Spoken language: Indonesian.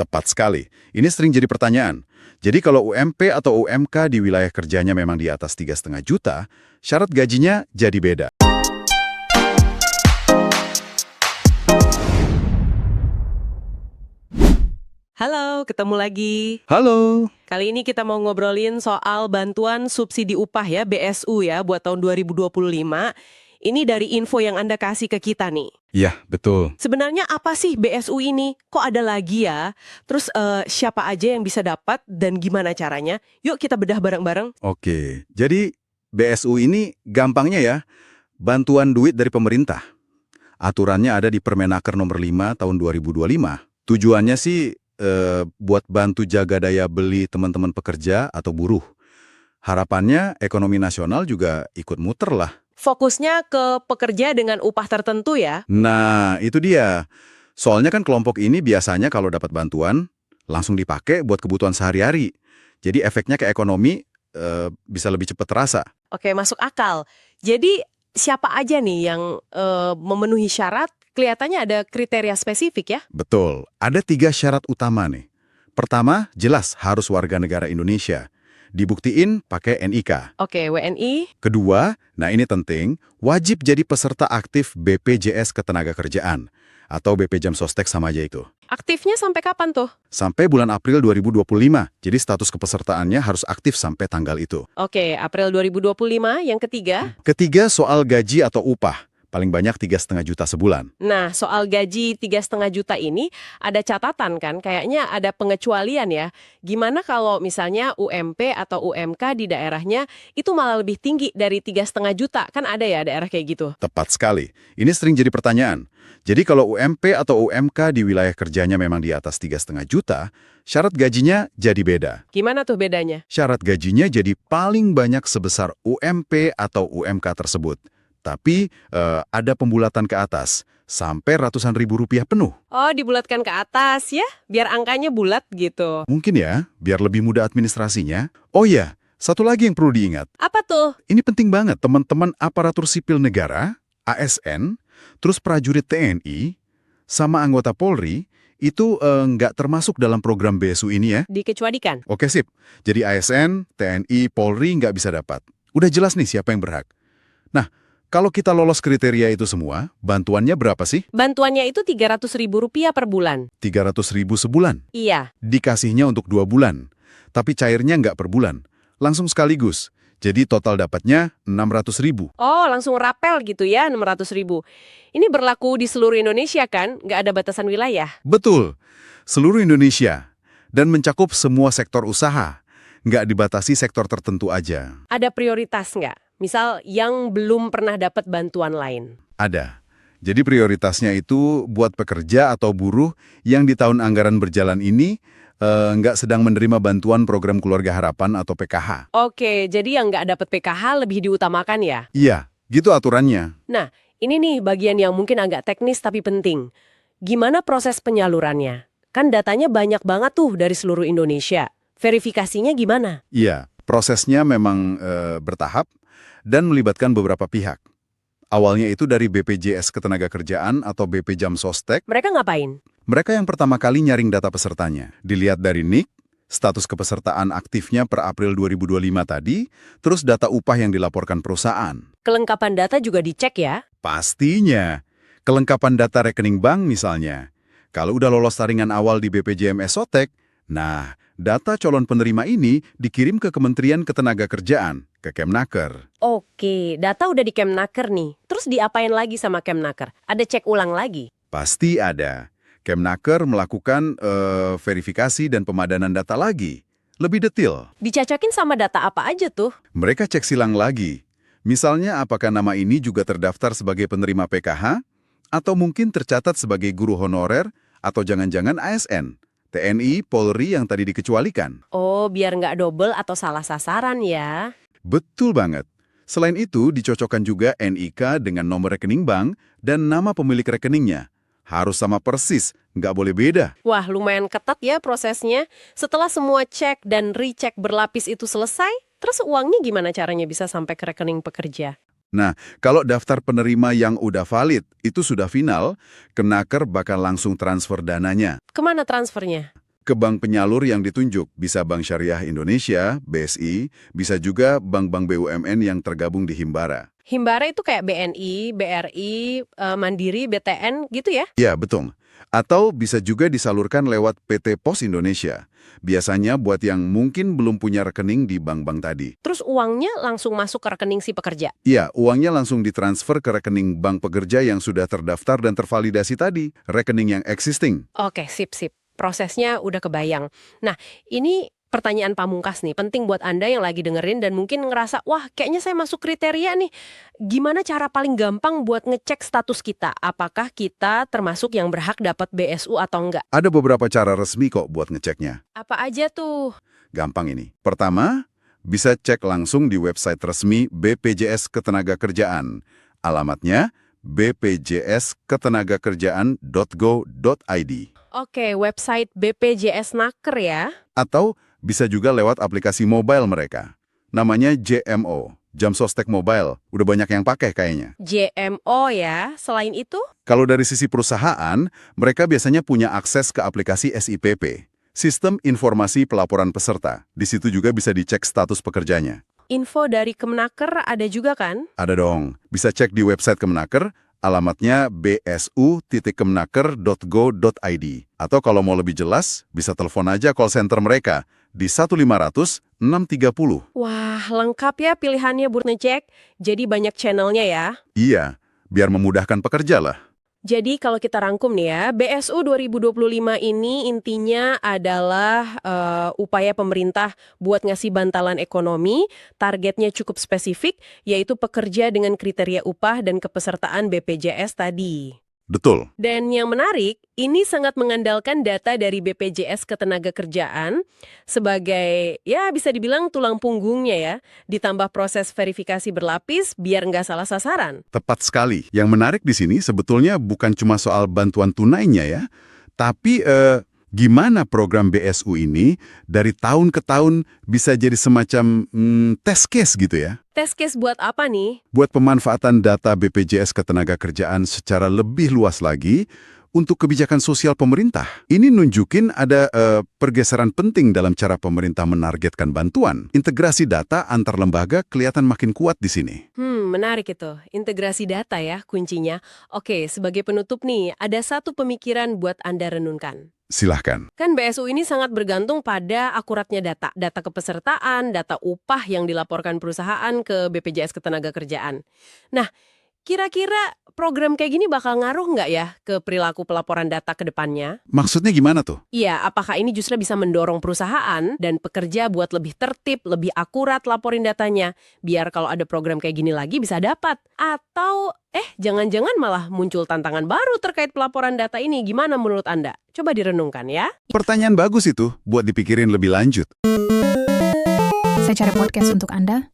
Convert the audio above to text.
Tepat sekali. Ini sering jadi pertanyaan. Jadi kalau UMP atau UMK di wilayah kerjanya memang di atas 3,5 juta, syarat gajinya jadi beda. Halo, ketemu lagi. Halo. Kali ini kita mau ngobrolin soal bantuan subsidi upah ya, BSU ya, buat tahun 2025. Ini dari info yang Anda kasih ke kita nih. Ya, betul. Sebenarnya apa sih BSU ini? Kok ada lagi ya? Terus siapa aja yang bisa dapat dan gimana caranya? Yuk kita bedah bareng-bareng. Oke, jadi BSU ini gampangnya ya, bantuan duit dari pemerintah. Aturannya ada di Permenaker nomor 5 tahun 2025. Tujuannya sih buat bantu jaga daya beli teman-teman pekerja atau buruh. Harapannya ekonomi nasional juga ikut muter lah. Fokusnya ke pekerja dengan upah tertentu ya? Nah, itu dia. Soalnya kan kelompok ini biasanya kalau dapat bantuan, langsung dipakai buat kebutuhan sehari-hari. Jadi efeknya ke ekonomi bisa lebih cepat terasa. Oke, masuk akal. Jadi siapa aja nih yang memenuhi syarat? Kelihatannya ada kriteria spesifik ya? Betul, ada 3 syarat utama nih. Pertama, jelas harus warga negara Indonesia. Dibuktiin pakai NIK. Oke, WNI. Kedua, nah ini penting, wajib jadi peserta aktif BPJS Ketenagakerjaan atau BP Jam Sostek sama aja itu. Aktifnya sampai kapan tuh? Sampai bulan April 2025, jadi status kepesertaannya harus aktif sampai tanggal itu. Oke, April 2025. Yang ketiga? Ketiga, soal gaji atau upah. Paling banyak 3,5 juta sebulan. Nah, soal gaji 3,5 juta ini ada catatan kan? Kayaknya ada pengecualian ya. Gimana kalau misalnya UMP atau UMK di daerahnya itu malah lebih tinggi dari 3,5 juta? Kan ada ya daerah kayak gitu. Tepat sekali. Ini sering jadi pertanyaan. Jadi kalau UMP atau UMK di wilayah kerjanya memang di atas 3,5 juta, syarat gajinya jadi beda. Gimana tuh bedanya? Syarat gajinya jadi paling banyak sebesar UMP atau UMK tersebut. Tapi ada pembulatan ke atas, sampai ratusan ribu rupiah penuh. Oh, dibulatkan ke atas ya? Biar angkanya bulat gitu. Mungkin ya, biar lebih mudah administrasinya. Oh iya, satu lagi yang perlu diingat. Apa tuh? Ini penting banget, teman-teman aparatur sipil negara, ASN, terus prajurit TNI, sama anggota Polri, itu nggak termasuk dalam program BSU ini ya. Dikecualikan. Oke sip, jadi ASN, TNI, Polri nggak bisa dapat. Udah jelas nih siapa yang berhak. Nah, kalau kita lolos kriteria itu semua, bantuannya berapa sih? Bantuannya itu Rp300.000 per bulan. 300.000 sebulan. Iya. Dikasihnya untuk 2 bulan. Tapi cairnya nggak per bulan. Langsung sekaligus. Jadi total dapatnya 600.000. Oh, langsung rapel gitu ya, 600.000. Ini berlaku di seluruh Indonesia kan? Nggak ada batasan wilayah? Betul. Seluruh Indonesia. Dan mencakup semua sektor usaha. Nggak dibatasi sektor tertentu aja. Ada prioritas nggak? Misal yang belum pernah dapat bantuan lain. Ada. Jadi prioritasnya itu buat pekerja atau buruh yang di tahun anggaran berjalan ini nggak sedang menerima bantuan program Keluarga Harapan atau PKH. Oke, jadi yang nggak dapat PKH lebih diutamakan ya? Iya, gitu aturannya. Nah, ini nih bagian yang mungkin agak teknis tapi penting. Gimana proses penyalurannya? Kan datanya banyak banget tuh dari seluruh Indonesia. Verifikasinya gimana? Iya, prosesnya memang bertahap dan melibatkan beberapa pihak. Awalnya itu dari BPJS Ketenagakerjaan atau BP Jam Sostek. Mereka ngapain? Mereka yang pertama kali nyaring data pesertanya. Dilihat dari NIK, status kepesertaan aktifnya per April 2025 tadi, terus data upah yang dilaporkan perusahaan. Kelengkapan data juga dicek ya? Pastinya. Kelengkapan data rekening bank misalnya. Kalau udah lolos taringan awal di BPJMS Sotek, nah, data calon penerima ini dikirim ke Kementerian Ketenagakerjaan, ke Kemnaker. Oke, data udah di Kemnaker nih. Terus diapain lagi sama Kemnaker? Ada cek ulang lagi? Pasti ada. Kemnaker melakukan verifikasi dan pemadanan data lagi. Lebih detail. Dicacokin sama data apa aja tuh? Mereka cek silang lagi. Misalnya apakah nama ini juga terdaftar sebagai penerima PKH? Atau mungkin tercatat sebagai guru honorer? Atau jangan-jangan ASN? TNI, Polri yang tadi dikecualikan. Oh, biar nggak double atau salah sasaran ya. Betul banget. Selain itu, dicocokkan juga NIK dengan nomor rekening bank dan nama pemilik rekeningnya. Harus sama persis, nggak boleh beda. Wah, lumayan ketat ya prosesnya. Setelah semua cek dan recheck berlapis itu selesai, terus uangnya gimana caranya bisa sampai ke rekening pekerja? Nah, kalau daftar penerima yang udah valid, itu sudah final, Kemnaker bakal langsung transfer dananya. Kemana transfernya? ke bank penyalur yang ditunjuk. Bisa Bank Syariah Indonesia, BSI, bisa juga bank-bank BUMN yang tergabung di Himbara. Himbara itu kayak BNI, BRI, Mandiri, BTN gitu ya? Ya, betul. Atau bisa juga disalurkan lewat PT Pos Indonesia. Biasanya buat yang mungkin belum punya rekening di bank-bank tadi. Terus uangnya langsung masuk ke rekening si pekerja. Iya, uangnya langsung ditransfer ke rekening bank pekerja yang sudah terdaftar dan tervalidasi tadi, rekening yang existing. Oke, sip. Prosesnya udah kebayang. Nah, ini pertanyaan pamungkas nih, penting buat Anda yang lagi dengerin dan mungkin ngerasa, wah kayaknya saya masuk kriteria nih. Gimana cara paling gampang buat ngecek status kita? Apakah kita termasuk yang berhak dapat BSU atau enggak? Ada beberapa cara resmi kok buat ngeceknya. Apa aja tuh? Gampang ini. Pertama, bisa cek langsung di website resmi BPJS Ketenagakerjaan. Alamatnya bpjsketenagakerjaan.go.id. Oke, website BPJS Naker ya. Atau bisa juga lewat aplikasi mobile mereka. Namanya JMO, Jam Sostek Mobile. Udah banyak yang pakai kayaknya. JMO ya. Selain itu? Kalau dari sisi perusahaan, mereka biasanya punya akses ke aplikasi SIPP, Sistem Informasi Pelaporan Peserta. Di situ juga bisa dicek status pekerjanya. Info dari Kemenaker ada juga kan? Ada dong. Bisa cek di website Kemenaker, alamatnya bsu.kemenaker.go.id. Atau kalau mau lebih jelas, bisa telepon aja call center mereka di 1-500-630. Wah, lengkap ya pilihannya buat ngecek. Jadi banyak channelnya ya. Iya, biar memudahkan pekerja lah. Jadi kalau kita rangkum nih ya, BSU 2025 ini intinya adalah upaya pemerintah buat ngasih bantalan ekonomi, targetnya cukup spesifik, yaitu pekerja dengan kriteria upah dan kepesertaan BPJS tadi. Betul. Dan yang menarik, ini sangat mengandalkan data dari BPJS Ketenagakerjaan sebagai, ya bisa dibilang tulang punggungnya ya, ditambah proses verifikasi berlapis biar nggak salah sasaran. Tepat sekali. Yang menarik di sini sebetulnya bukan cuma soal bantuan tunainya ya, tapi gimana program BSU ini dari tahun ke tahun bisa jadi semacam test case gitu ya. Test case buat apa nih? Buat pemanfaatan data BPJS Ketenagakerjaan secara lebih luas lagi untuk kebijakan sosial pemerintah. Ini nunjukin ada pergeseran penting dalam cara pemerintah menargetkan bantuan. Integrasi data antar lembaga kelihatan makin kuat di sini. Menarik itu. Integrasi data ya kuncinya. Oke, sebagai penutup nih, ada satu pemikiran buat Anda renungkan. Silahkan. Kan BSU ini sangat bergantung pada akuratnya data. Data kepesertaan, data upah yang dilaporkan perusahaan ke BPJS Ketenagakerjaan. Nah, kira-kira program kayak gini bakal ngaruh nggak ya ke perilaku pelaporan data ke depannya? Maksudnya gimana tuh? Iya, apakah ini justru bisa mendorong perusahaan dan pekerja buat lebih tertib, lebih akurat laporin datanya, biar kalau ada program kayak gini lagi bisa dapat? Atau, jangan-jangan malah muncul tantangan baru terkait pelaporan data ini, gimana menurut Anda? Coba direnungkan ya. Pertanyaan bagus itu, buat dipikirin lebih lanjut. Saya cari podcast untuk Anda